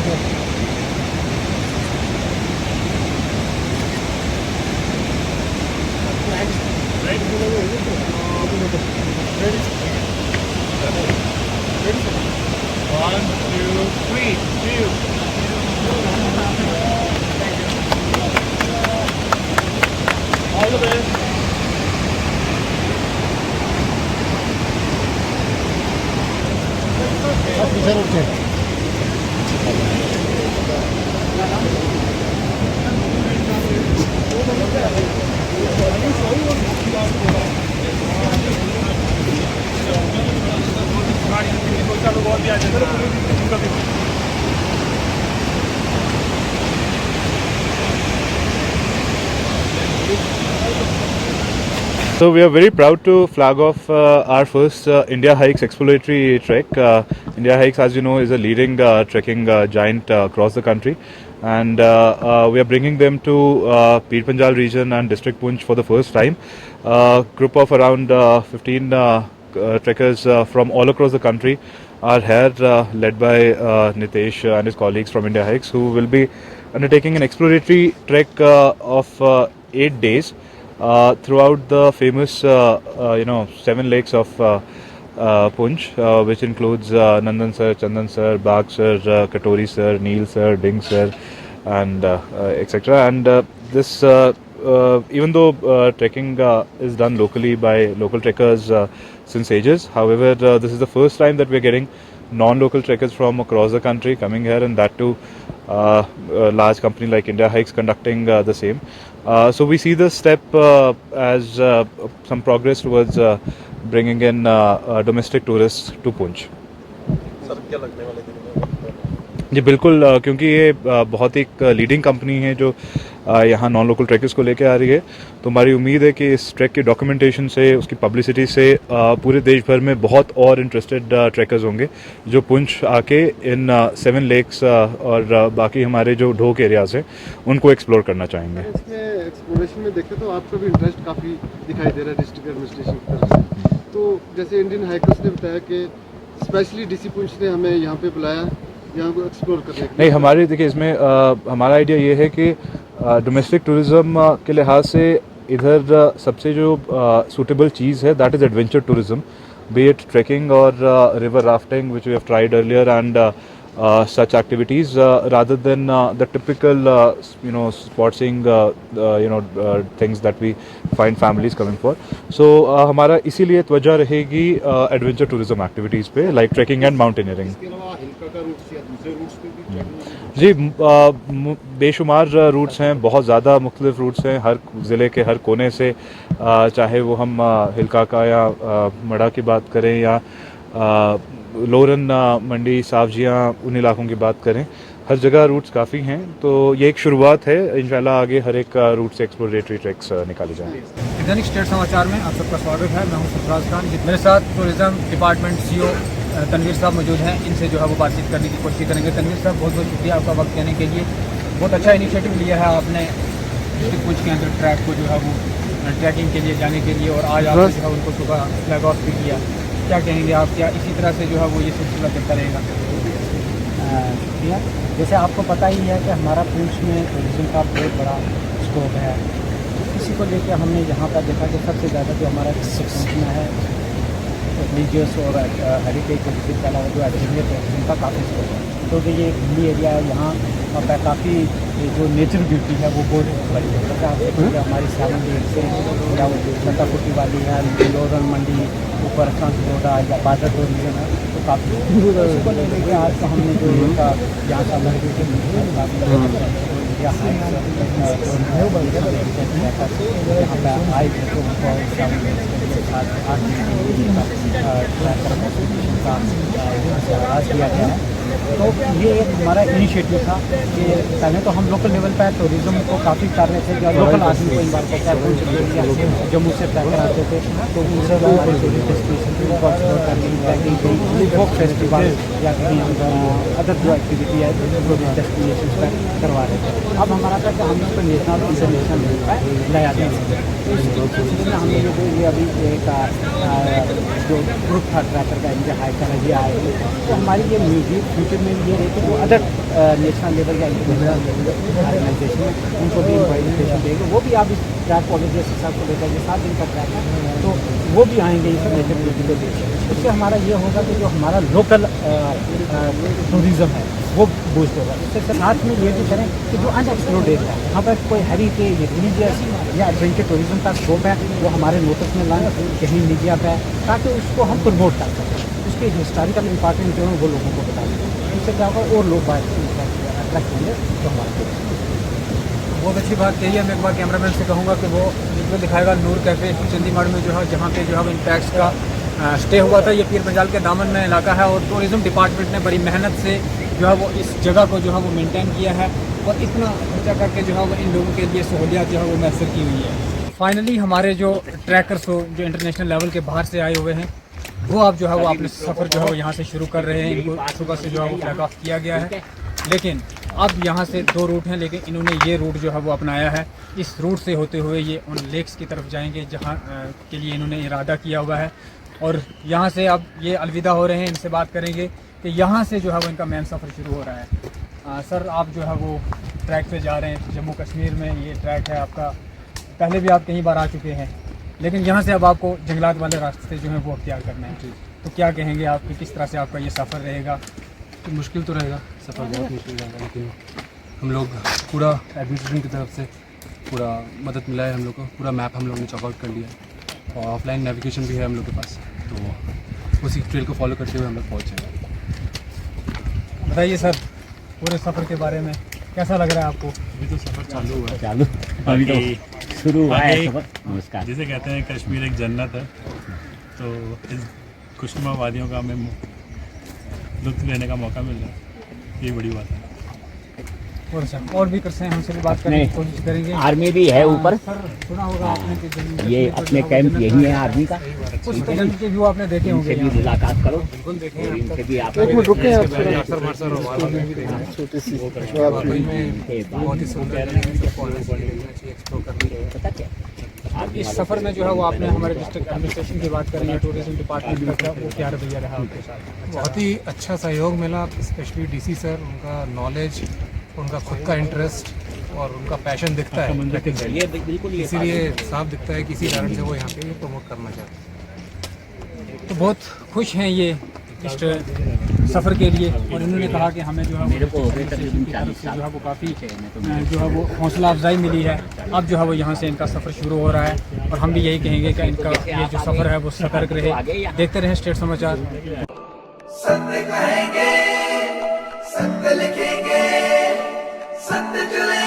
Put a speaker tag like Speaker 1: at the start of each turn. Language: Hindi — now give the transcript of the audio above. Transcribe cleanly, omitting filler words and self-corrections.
Speaker 1: One, two, three, two. All the best. So we are very proud to flag off our first India Hikes exploratory trek. India Hikes, as you know, is a leading trekking giant across the country, and we are bringing them to Peer Panjal region and District Poonch for the first time. Group of around 15 trekkers from all across the country are here, led by Nitesh and his colleagues from India Hikes, who will be undertaking an exploratory trek of 8 days. Throughout the famous, 7 lakes of Poonch, which includes Nandan Sar, Chandan Sar, Bagh Sar, Katori Sar, Neel Sar, Ding Sar, and etc. And this, even though trekking is done locally by local trekkers since ages, however, this is the first time that we are getting non-local trekkers from across the country coming here, and that too a large company like India Hikes conducting the same. So we see this step as some progress towards bringing in domestic tourists to Poonch. जी बिल्कुल, क्योंकि ये बहुत एक लीडिंग कंपनी है जो यहाँ नॉन लोकल ट्रैकर्स को लेके आ रही है, तो हमारी उम्मीद है कि इस ट्रैक के डॉक्यूमेंटेशन से, उसकी पब्लिसिटी से पूरे देश भर में बहुत और इंटरेस्टेड ट्रैकर्स होंगे जो पुंछ आके इन 7 लेक्स और बाकी हमारे जो ढोक एरियाज हैं उनको एक्सप्लोर करना चाहेंगे।
Speaker 2: इसमें एक्सप्लोरेशन में देखें तो आपका भी इंटरेस्ट काफ़ी दिखाई दे रहा है डिस्ट्रिक्ट एडमिनिस्ट्रेशन की तरफ से। तो जैसे इंडियन हाइकर्स ने बताया कि स्पेशली डीसी पुंछ ने हमें यहाँ पे बुलाया यहाँ को एक्सप्लोर करने के लिए।
Speaker 1: नहीं, हमारे देखिए इसमें हमारा आइडिया ये है कि डोमेस्टिक टूरिज़्म के लिहाज से इधर सबसे जो सूटेबल चीज़ है that is adventure tourism, be it trekking और river rafting which we have tried earlier and such activities rather than the typical sport seeing things that we find families coming for. So हमारा इसीलिए त्वचा रहेगी एडवेंचर टूरिज्म एक्टिविटीज़ पे, लाइक ट्रैकिंग एंड माउंटेनियरिंग। जी बेशुमार रूट्स हैं, बहुत ज़्यादा मुख्तलिफ रूट्स हैं हर ज़िले के हर कोने से, चाहे वो हम हिलका का या मड़ा की बात करें या लोरन मंडी सावजियाँ उन इलाकों की बात करें, हर जगह रूट्स काफ़ी हैं। तो ये एक शुरुआत है, इंशाल्लाह आगे हर एक रूट से एक्सप्लोरेटरी ट्रैक्स निकाले जाएंगे।
Speaker 3: दैनिक स्टेट समाचार में आप सबका स्वागत है। मैं हूं सरफराज खान। मेरे साथ टूरिज़्म डिपार्टमेंट सीईओ तनवीर साहब मौजूद हैं, इनसे जो है वो बातचीत करने की कोशिश करेंगे। तनवीर साहब, बहुत बहुत शुक्रिया आपका वक्त देने के लिए। बहुत अच्छा इनिशिएटिव लिया है आपने डिस्ट्रिक्ट पुंछ के अंदर ट्रैक को जो है वो ट्रैकिंग के लिए जाने के लिए, और आज आपने जो है उनको सुबह फ्लैग ऑफ भी किया। क्या कहेंगे आप, क्या इसी तरह से जो है वो ये सिलसिला चलता रहेगा?
Speaker 4: शुक्रिया। जैसे आपको पता ही है कि हमारा पुंछ में टूरिज़्म का बहुत बड़ा स्कोप है, इसी को लेकर हमने यहाँ पर देखा कि सबसे ज़्यादा जो हमारा डिस्ट्रिक्ट में है रिलीजियस और हेरिटेज के अलावा जो एडवेंचर टूरिज्म का काफ़ी स्कोप है, क्योंकि ये हिली एरिया है, यहाँ पर काफ़ी जो नेचुरल ब्यूटी है वो बहुत बड़ी है। जैसे आप देखिए हमारी सावन लेक से या वो सताकुटी वाली है, लोरन मंडी, ऊपर सांसरोडा या बादर टूरिज्म है, तो काफ़ी उसको ले लेके आज का हमने जो इनका यहाँ का यहाँ पर आए थे तो उनको आगाज़ किया गया है। तो ये एक हमारा इनिशिएटिव था कि पहले तो हम लोकल लेवल पर टूरिज़्म को काफ़ी कर रहे थे, या लोकल आदमी को इन बार को जम्मू से ट्रैकर आते थे तो उनसे फोक फेस्टिवल या कहीं अदर जो एक्टिविटी है डेस्टिनेशन पर करवा रहे थे। अब हमारा था कि हम उसको नेशनल इंटरनेशनल लेवल पर लाया जाए। तो इस सिलसिले में हमने ये अभी एक जो ग्रुप था ट्रैकर का इंडिया हाइक का ये आए थे, तो हमारी ये म्यूजिक फ्यूचर में ये रही कि वो अदर नेशनल लेवल या इंटरनेशनल लेवल ऑर्गेनाइजेशन है उनको भी इन्वाइटेशन देंगे। वो भी आप इस ट्रैक को अगर जैसे साहब को लेकर 7 दिन का ट्रैक है तो वो भी आएंगे इस नेचर को देखिए। उससे हमारा ये होगा कि जो हमारा लोकल टूरिज़्म है वो बूस्ट होगा। इससे साथ में ये भी करें कि जो अनएक्सप्लोर्ड एरिया है यहाँ पर कोई हेरिटेज रिलीजियस या एडवेंचर टूरिज्म का स्कोप है वो हमारे नोटिस में लाएं, कहीं मीडिया पे ताकि उसको हम प्रमोट कर सकें, उसके हिस्टोरिकल इंपॉर्टेंट जो है वो लोगों को बता दें। इससे क्या होगा और लोग अट्रैक्ट होंगे तो हमारे
Speaker 3: बहुत अच्छी बात कही है। मैं एक बार कैमरामैन से कहूँगा कि वो वीडियो दिखाएगा नूर कैफ़े चंडीगढ़ में जो है जहाँ पे जो है वो इंपैक्ट्स का स्टे हुआ था। ये पीर पंजाल के दामन में इलाका है और टूरिज़्म डिपार्टमेंट ने बड़ी मेहनत से जो है वो इस जगह को जो है वो मेंटेन किया है और इतना खर्चा करके जो है वो इन लोगों के लिए सहूलियत जो है वो मैसर की हुई है। फाइनली हमारे जो ट्रैकर्स हो जो इंटरनेशनल लेवल के बाहर से आए हुए हैं वो आप जो है वो अपने सफ़र जो है वो यहाँ से शुरू कर रहे हैं। इनको सुबह से जो है वो फ्लैग ऑफ किया गया है, लेकिन अब यहाँ से 2 रूट हैं, लेकिन इन्होंने ये रूट जो है वो अपनाया है। इस रूट से होते हुए ये उन लेक्स की तरफ जाएंगे जहाँ के लिए इन्होंने इरादा किया हुआ है और यहाँ से अब ये अलविदा हो रहे हैं। इनसे बात करेंगे कि यहाँ से जो है वो इनका मेन सफ़र शुरू हो रहा है। सर आप जो है वो ट्रैक पे जा रहे हैं, जम्मू कश्मीर में ये ट्रैक है आपका, पहले भी आप कई बार आ चुके हैं, लेकिन यहाँ से अब आपको जंगलात वाले रास्ते जो हैं वो अख्तियार करना है। तो क्या कहेंगे आप कि किस तरह से आपका ये सफ़र रहेगा?
Speaker 5: तो मुश्किल तो रहेगा, सफ़र बहुत मुश्किल रहेगा, लेकिन हम लोग पूरा एडमिनिस्ट्रेशन की तरफ से पूरा मदद मिला है हम लोग को। पूरा मैप हम लोग ने चॉक आउट कर लिया है और ऑफलाइन नेविगेशन भी है हम लोग के पास, तो उसी ट्रेल को फॉलो करते हुए हम लोग पहुँच जाएंगे।
Speaker 3: बताइए सर पूरे सफ़र के बारे में कैसा लग रहा है आपको?
Speaker 5: अभी तो सफ़र चालू हुआ है,
Speaker 6: अभी तो शुरू हुआ है सफर। नमस्कार।
Speaker 5: जिसे कहते हैं कश्मीर एक जन्नत है, तो इस खुशनुमा वादियों का हमें लुत्फ़ लेने का मौका मिल रहा है, ये बड़ी बात है।
Speaker 3: और भी करते हैं, हमसे भी बात करने की कोशिश करेंगे।
Speaker 6: आर्मी भी है ऊपर,
Speaker 3: सर सुना होगा आपने कि
Speaker 6: ये अपने कैंप यही है आर्मी का,
Speaker 3: कुछ जंग के व्यू आपने देखे होंगे।
Speaker 6: इनसे भी मुलाकात करो, इनसे भी आप
Speaker 2: एक मिनट रुके आप
Speaker 6: पता क्या
Speaker 3: इस सफ़र में जो है वो आपने हमारे डिस्ट्रिक्ट एडमिनिस्ट्रेशन की बात करें या टूरिज्म डिपार्टमेंट का, वो क्या रवैया रहा आपके साथ?
Speaker 7: बहुत ही अच्छा सहयोग मिला, स्पेशली डीसी सर, उनका नॉलेज, उनका खुद का इंटरेस्ट और उनका पैशन दिखता है,
Speaker 6: ये बिल्कुल ये
Speaker 7: इसीलिए साफ दिखता है कि इसी कारण से वो यहाँ पे प्रमोट करना चाहते हैं।
Speaker 3: तो बहुत खुश हैं ये इस सफ़र के लिए और इन्होंने कहा कि हमें जो है
Speaker 6: मेरे को हो गए
Speaker 3: की
Speaker 6: तकरीबन
Speaker 3: तरफ
Speaker 6: 40
Speaker 3: से जो है वो काफ़ी
Speaker 6: साल
Speaker 3: जो है वो हौसला अफजाई मिली है। अब जो है वो यहाँ से इनका सफ़र शुरू हो रहा है और हम भी यही कहेंगे कि इनका ये जो सफ़र है वो सतर्क रहे। देखते रहे स्टेट समाचार।
Speaker 8: सत्य कहेंगे, सत्य लिखेंगे, सत्य चले